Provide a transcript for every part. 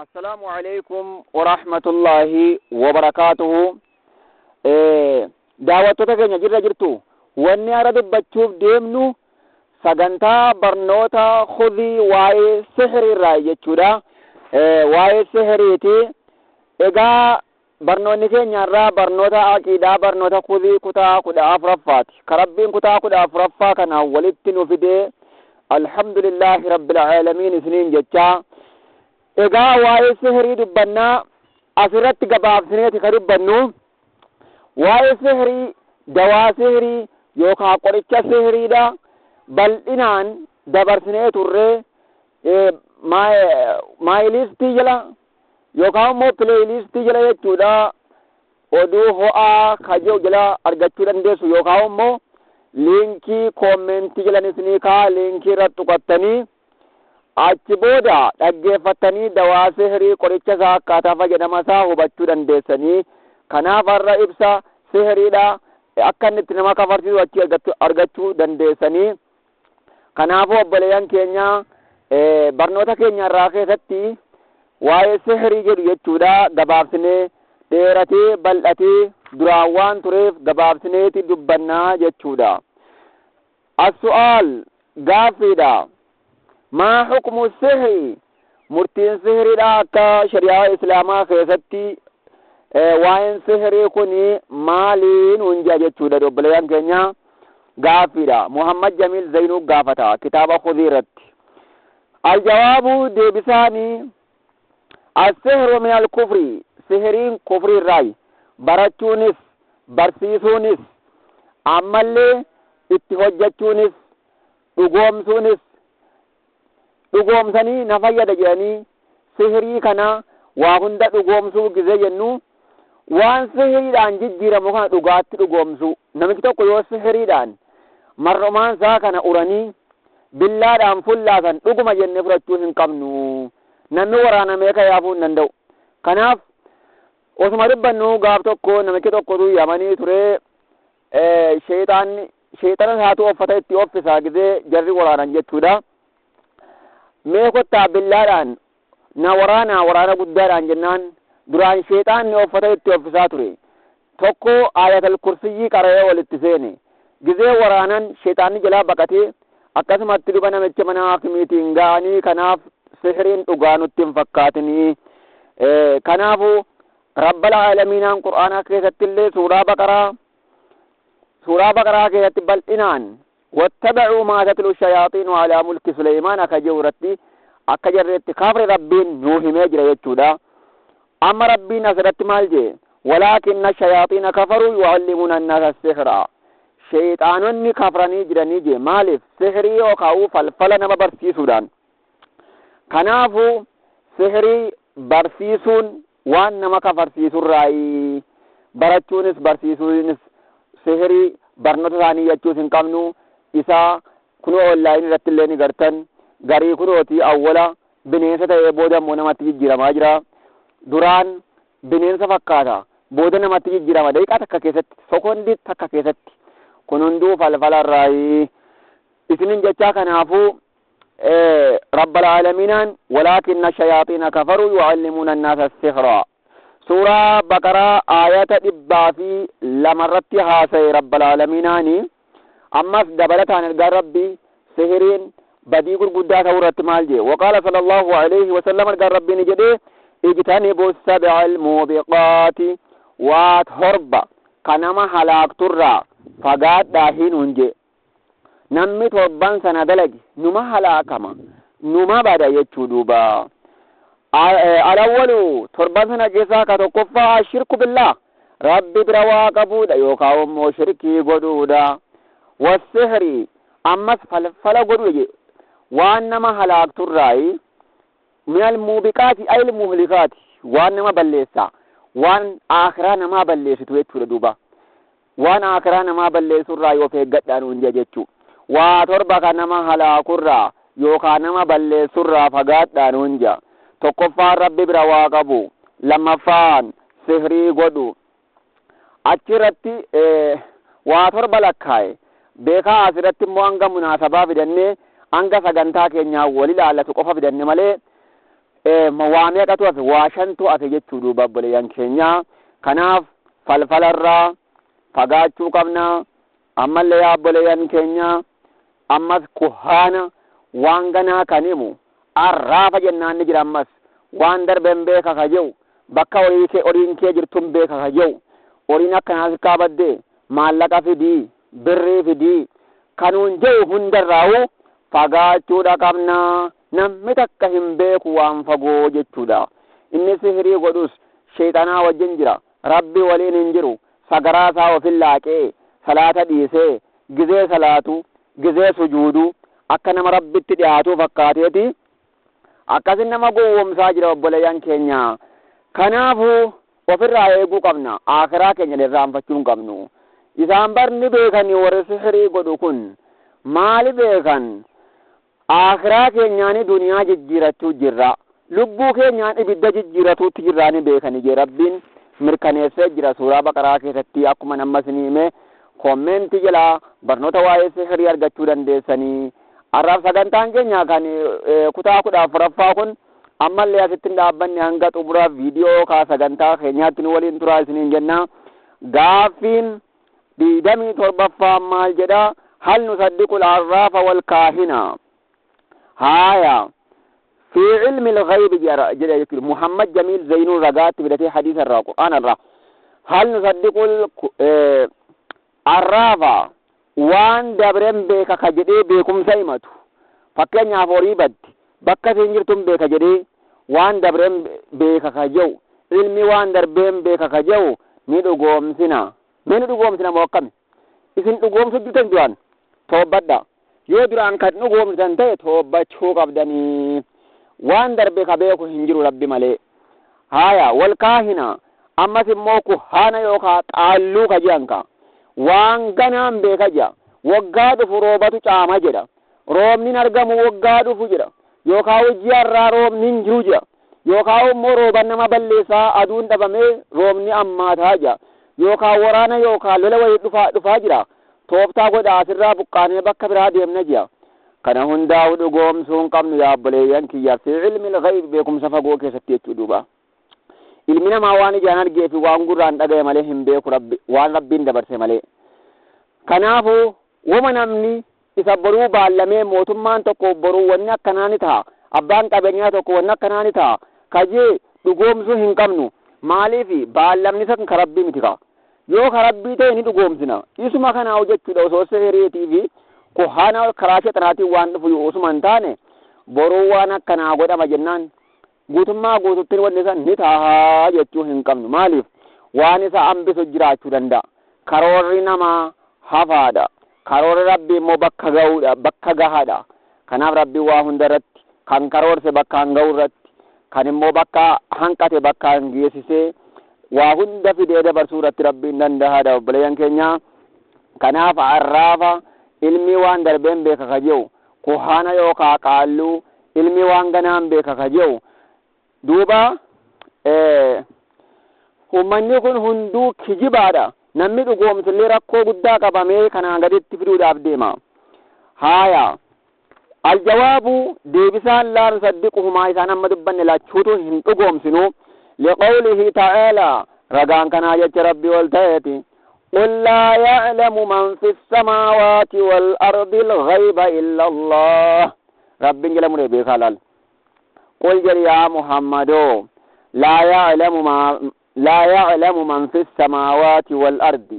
السلام عليكم ورحمة الله وبركاته. دعوتك كن جرّا جرتو واني أرد بتشوف ديمنو سجنتا برنوتا خذي واي سحر الرأي جدا واي سحريتي إجا برنوني كن يرى برنوتا أكيدا برنوتا خذي كتا كدا أفرفات كربين كتا كدا أفرفا كان ولدتنو في دي الحمد لله رب العالمين سنين جتا egaa waa'ee sihirii dubbannaa asirratti gabaabsineeti ka dubbannu waa'ee sihirii dawaa sihirii yookaan qoricha sihiriidha bal'inaan dabarsinee turree maayilistii jala yookaan immoo pileeylistii jala jechuudha oduu ho'aa kajoo jala argachuu dandeessu yookaan immoo liinkii koomentii jalanisnii kaa liinkii irratti tuqattanii achi booda dhaggeeffatanii dawaa sihirii qoricha isaa akkaataa fayyadama isaa hubachuu dandeessanii kanaaf har'a ibsa sihiriidha akka inni itti nama kafarsiisu achi argachuu dandeessanii kanaafuu obboleeyyan keenya barnoota keenya irraa keessatti waa'ee sihirii jedhu jechuudha gabaabsinee dheeratee bal'atee duraan waan tureef gabaabsineeti dubbannaa jechuudha. As-su'aal gaaffiidha. ما حكم السحر مرتين سحر دا شريعة إسلاما خيستي وين سحر يكوني مالين ونجاجة شودا دوبليان كنيا غافرة محمد جميل زينو غافتا كتاب خذيرت الجواب ديبساني السحر من الكفر سحرين كفر الرأي براتشونس برسيسونس عمالي اتحججونس تقومسونس dhugoomsanii na fayyada jedhanii sihirii kana waa hunda dhugoomsuu gizee jennu waan sihiriidhaan jijjiiramu kana dhugaatti dhugoomsu namichi tokko yoo sihiriidhaan mar'umaan isaa kana uranii billaadhaan fullaasan dhuguma jennee fudhachuu hin qabnu namni waraanamee kayaafuu hin danda'u. Kanaaf osuma dubbannu gaaf tokko namichi tokkotu yamanii ture sheexana isaatu uffata itti offisaa gizee jarri waraanan jechuudha. mee kottaa billaadhaan na waraana guddaadhaan jennaan duraan sheexaanni uffata itti offisaa ture tokko aayatal kursiyyii qara'ee walitti seene gizee waraanan sheexaanni jalaa baqatee akkasumatti dhuga namicha mana haakimiitiin ga'anii kanaaf sihiriin dhugaa nutti hin fakkaatinii kanaafu rabbal aalamiinaan qur'aanaa keessatti illee suuraa baqaraa keessatti bal'inaan واتبعوا ما تتلو الشياطين على ملك سليمان كجورتي أكجرت كافر ربين نوح مجرى يجودا أما ربين أسرت مالجي ولكن الشياطين كفروا يعلمون الناس السحر شيطانون كفرني جرني جي مالف سحري وكاو فلفلنا برسيسودان كنافو سحري برسيسون وان نما كفرسيسون رأي برچونس برسيسونس سحري برنوت ثاني يجوسن كمنو isaa kunoo online irratti illee ni gartan garii kunooti awwala bineensa ta'ee booda immoo namatti jijjiiramaa jira duraan bineensa fakkaata booda namatti jijjiirama daqiiqaa takka keessatti sekoondii takka keessatti kun hunduu falfalarraayi isinin jechaa kanaafuu rabbal aalamiinaan walaakinna shayaaxiina kafaruu yu'allimuuna annaasa sihra suuraa baqaraa aayata 102 irratti haasa'e rabbal aalamiinaani أمس دبلتان الجار ربي سهرين بدي قدات ورت مالجي وقال صلى الله عليه وسلم الجار ربي نجدي اجتنبوا السبع الموبقات واتهرب كنما هلاك ترى فقات داهين هنجي نمي تربان سندلج نما هلاكما نما بدا يتشدوبا الأول تربان سنجيسا كتوقفا الشرك بالله ربي بروا قبودا يوكاوم وشركي قدودا والسحري أمس فلا قدوجي وانما هلاك ترى من الموبقات أي المهلكات وانما بلسا وان آخران ما بلس تويتو دوبا وان آخران ما بلس الرأي وفي قدان ونججتو واتربك نما هلاك الرأي يوكا نما بلس الرأي فقدان ونجا تقفى ربي برواقبو لما فان سحري قدو أترتي واترب لكاي beekaa asirratti immoo hanga munaasabaa fidannee hanga sagantaa keenyaa wal ilaallatu qofa fidanne malee mawaamee qatu hafe waashantu hafe jechuu duuba obboleeyyan keenya. Kanaaf falfalarraa fagaachuu qabna. Ammallee yaa obboleeyyan keenya ammas kuhaana waan ganaa kan himu arraafa jennaan ni jira. Ammas waan darbeen beeka ka jehu bakka horiin kee jirtun beeka ka jehu horiin akkanaas kaabadde maallaqa fidii birrii fidii kanuun jehu hundarraa'u fagaachuudha qabna. Namni takka hin beeku waan fagoo jechuudha. Inni sihirii godhus sheexanaa wajjin jira, rabbi waliin hin jiru, sagaraa isaa ofin laaqee salaata dhiisee gizee salaatu gizee sujuudu akka nama rabbitti dhiyaatu fakkaateeti akkasin nama gowwomsaa jira obboleeyyan keenya. Kanaafuu ofirraa eeguu qabna. Akhiraa keenya irraanfachuu hin qabnu. Isaan barni beekanii warri sihirii godhu kun maali beekan? Akhiraa keenyaani duniyaa jijjiirachuu jirra, lubbuu keenyaan ibidda jijjiiratuutti jirraani beekanii je rabbiin mirkaneessee jira suuraa Baqaraa keessatti. Akkuma nama isinii hime kommeentii jalaa barnoota waa'ee sihirii argachuu dandeessanii. Arraaf sagantaan keenya kan kutaa 14ffaa kun ammallee asitti hin dhaabbanne hanga xumura viidiyoo kaa sagantaa keenyaatti nu waliin turaa isiniin jenna. Gaaffiin 27ffaa maal jedha? hal nusaddiqu al-arraafa wal kaahina. هايا في علم الغيب جرى محمد جميل زينون رقات بدأتي حديث القرآن الرا. هل نصدق الرافع وان دبرم بيكا كجدي بيكم سيمتو فكين يافوري بد بكا سنجرتم بيكا جدي وان دبرم بيكا كجو علمي وان دربم بيكا كجو ندو قوم سنا موقم إذن قوم سجتن جوان توبدا yoo duraan kan dhugoomsan ta'e toobachuu qabdanii waan darbe ka beeku hin jiru rabbi malee. Haya wal kaahina ammas immoo kuhaana yookaa xaalluu ka jedhanka waan ganaan beeka jedha. Waggaa dhufu roobatu caama jedha, roobnin argamu waggaa dhufu jedha, yookaa hojii har'aa roobni hin jiru jedha, yookaa immoo rooban nama balleessaa aduun dhabamee roobni ammaataa jedha, yookaa waraana yookaa lola wayii dhufaa jira. Tooftaa godhaa asirraa buqqaanee bakka biraa deemna ji'a. Kana hundaa'u dhugoomsuu hin qabnu yaa obboleeyyan kiyya. Fi ilmi al-ghayb beekumsa fagoo keessatti jechuu duuba. Ilmi namaa waan ijaan argee fi waan gurraan dhagaye malee hin beeku waan rabbiin dabarse malee. Kanaafuu wama namni isa boruu baallamee mootummaan tokko boruu wanni akkanaa ni ta'a. Abbaan qabeenyaa tokko wanni akkanaa ni ta'a. Kajee dhugoomsuu hin qabnu. Maaliif baallamni san ka rabbii miti ka. Yoo ka rabbii ta'e ni dhugoomsina. Isuma kanaa hojjechuudha osoo seereetii fi kuhaana karaa sheexanaatiin waan dhufu osuma hin taane boruu waan akkanaa godhama jennaan guutummaa guututti wanni san ni ta'a jechuu hin qabnu. Maaliif waan isa hambisu jiraachuu danda'a. Karoorri namaa hafaadha. Karoorri rabbii immoo bakka gahaadha. Kanaaf rabbii waa hunda irratti kan karoorse bakka hanga'u irratti kan immoo bakka hanqate bakka hangeessisee waa hunda fidee dabarsuu irratti rabbiin danda'aadha obboleeyyan keenya. Kanaaf arraafa ilmi waan darbeen beeka ka jehu kuhaana yookaa qaalluu ilmi waan ganaan beeka ka jehu duuba ummanni kun hunduu kijibaadha. Namni dhugoomsillee rakkoo guddaa qabamee kanaan gaditti fiduudhaaf deema. Haaya aljawaabu deebisaan laa nusaddiquhumaa isaan amma dubbanne lachuutu hin dhugoomsinu liqawlihi ta'aalaa ragaan kanaa jecha rabbii ol ta'eeti قل لا يعلم من في السماوات والأرض الغيب إلا الله رب جل مريبي خلال قل جل يا محمد لا يعلم من في السماوات والأرض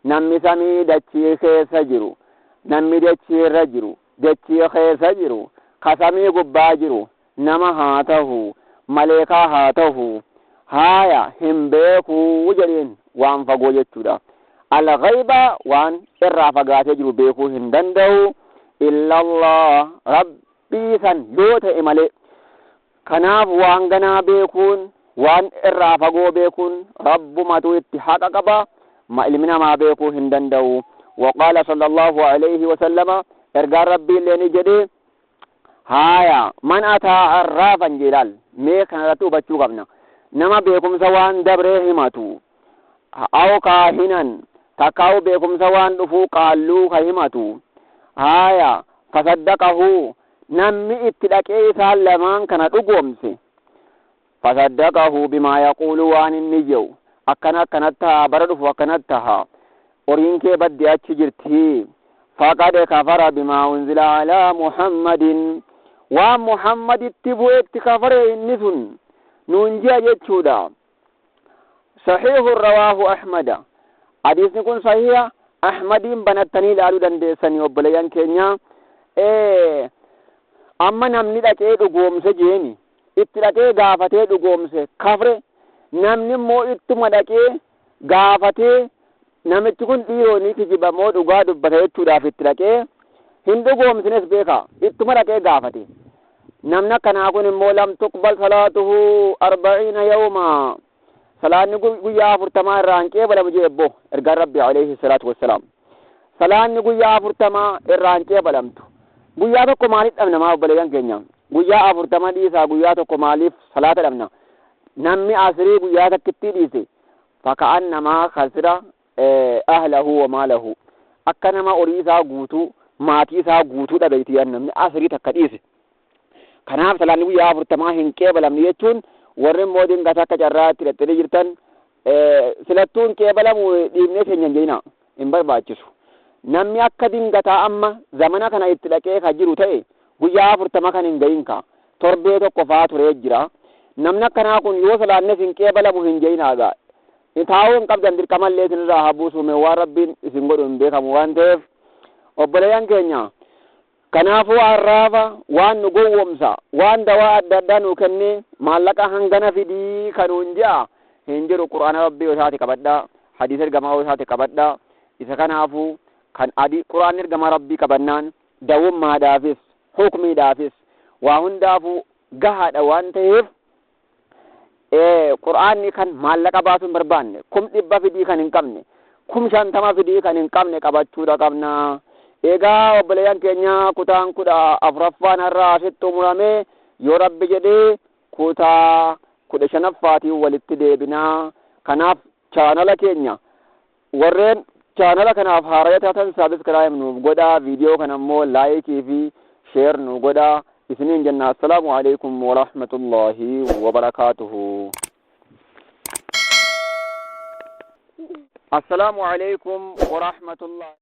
نمي سمي دچي خيس جرو نمي دچي رجرو دچي خيس جرو خسمي قباجرو نما هاته ملكا هاته هايا هم بيكو وجرين وان فقو جتودا الغيبة وان الرافقات يجرو بيكو هندندو إلا الله ربي سن دوت إمالي كناف وان غنا بيكون وان الرافقو بيكون رب ما تو اتحاق قبا ما علمنا ما بيكو هندندو وقال صلى الله عليه وسلم ارقى ربي لني جدي هايا من أتا الرافا جلال ميكنا رتو بچو قبنا نما بيكم سوان دبره ماتو أو كاهنا تكاو بكم سوان دفو قالو خيمتو هايا فصدقه نمي اتدقى سالمان كان دغومسي فصدقه بما يقول وان النجو أكنتها برد وكنتها أرينك بدي أتشجرتي فقد كفر بما أنزل على محمد ومحمد اتبوئت كفر النثن ننجي يتشودا صحيح رواه أحمد حديث نكون صحيح أحمد بنتني لالو دندسني وبليان كينيا أما نمني لكي دقوم سجيني اتلكي غافتي دقوم سكفر نمني مو اتما لكي غافتي namichi kun dhiironni kijibamoo dhugaa dubbata jechuudhaaf itti dhaqee hin dhugoomsines beeka ittuma dhaqee gaafate namni akkanaa kun immoo lam tuqbal salaatuhu 40 yawma salaanni guyyaa 40 irraa hin qeebalamu jeebbo ergaan rabbi alayhi salaatu wassalaam salaanni guyyaa 40 irraa hin qeebalamtu guyyaa tokko maaliif dhabna maa obboleeyyan keenya guyyaa 40 dhiisaa guyyaa tokko maaliif salaata dhabna namni asrii guyyaa takkitti dhiise faka'annamaa khasira ahlahu wa maalahu akka nama horii isaa guutuu maatii isaa guutuu dhabeetii namni asrii takka dhiise kanaaf salaanni guyyaa 40 hin qeebalamne jechuun warri immoo dingata akka carraatti hidhattanii jirtan silattuun qeebalamu dhiibnee keenya hin jeenaa hin barbaachisu namni akka dingataa amma zamana kana itti dhaqee ka jiru ta'e guyyaa 40 kan hin ga'inka torbee tokko faa turee jira namni akkanaa kun yoo salaannes hin qeebalamu hin jeenaagaa taa'uun qabdan dirqamallee isinirraa habuusume waan rabbiin isin godhu hin beekamu waan ta'eef obboleeyyan keenya kanaafuu arraafa waan nu gowwomsa waan dawaa adda addaa nu kennee maallaqa hangana fidii kanuun ji'a hin jiru quraana rabbii isaati qabadhaa hadiisa ergamaa isaati qabadhaa isa kanaafuu kan adii quraanni ergamaa rabbii qabannaan dawummaadhaafis hukmiidhaafis waa hundaafuu gahaadha waan ta'eef quraanni kan maallaqa baasuun barbaanne 100 fidii kan hin qabne 50 fidii kan hin qabne qabachuudha qabna egaa obboleeyyan keenya kutaan 14ffaan irraa asitti xumuramee yoo rabbi jedhee kutaa 15ffaatiin walitti deebinaa kanaaf chaanala keenya warreen chaanala kanaaf haaraya taatan sabiskiraayib nuuf godhaa viidiyoo kana immoo laayikii fi sheer nu godhaa isiniin jenna assalaamu alaykum wa rahmatullahi wa barakatuhu السلام عليكم ورحمة الله